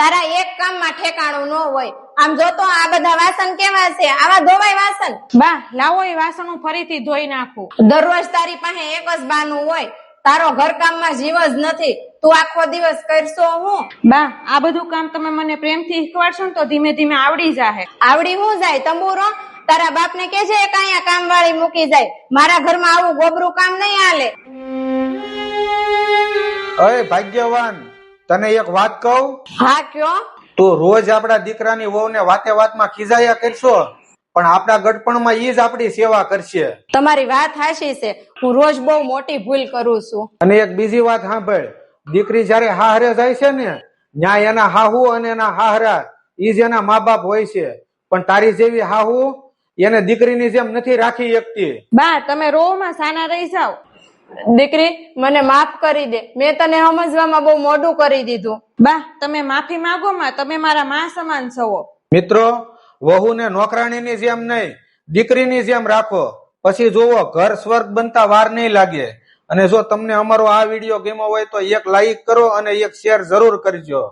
તારા એક કામમાં ઠેકાણું ન હોય. આમ જો તો આ બધા વાસણ કેવા છે, આવા ધોવાય વાસણ? બા લાવો એ વાસણ હું ફરીથી ધોઈ નાખું. દરરોજ તારી પાસે એક જ બાનું હોય, તારો ઘરકામમાં જીવ જ નથી, તું આખો દિવસ કરશો હું? બા આ બધું કામ તમે મને પ્રેમથી શીખવાડશો ને તો ધીમે ધીમે આવડી જાહે. આવડી હું જાય તંબુરો? તારા બાપને કેજે એક અહીંયા કામવાળી મૂકી જાય. મારા ઘરમાં આવું ગોબરું કામ નહીં હાલે. અય ભાગ્યવાન, તને એક વાત કહું? હા કયો? તું રોજ આપડા દીકરાની વહુને વાતે વાતમાં ખીજાયા કરશો, પણ આપડા ગઢપણમાં ઈ જ આપડી સેવા કરશે. તમારી વાત હાચી છે, હું રોજ બહુ મોટી ભૂલ કરું છું. અને એક બીજી વાત સાંભળ, દીકરી જયારે હાહરે જાય છે ને, ન્યા એના હાહુ અને એના હાહરા ઈ જ એના મા બાપ હોય છે, પણ તારી જેવી હાહુ એને દીકરીની જેમ નથી રાખી શકતી. બા તમે રોમાં સાના રહી જાવ. દીકરી મને માફ કરી દે, મેં તને સમજવામાં બહુ મોડું કરી દીધું. બા તમે માફી માંગો માં, તમે મારા માં સમાન છો. મિત્રો, વહુને નોકરાણીની જેમ નહીં, દીકરીની જેમ રાખો, પછી જોવો ઘર સ્વર્ગ બનતા વાર નહીં લાગે. અને જો તમને અમારો આ વિડીયો ગમ્યો હોય તો એક લાઈક કરો અને એક શેર જરૂર કરજો.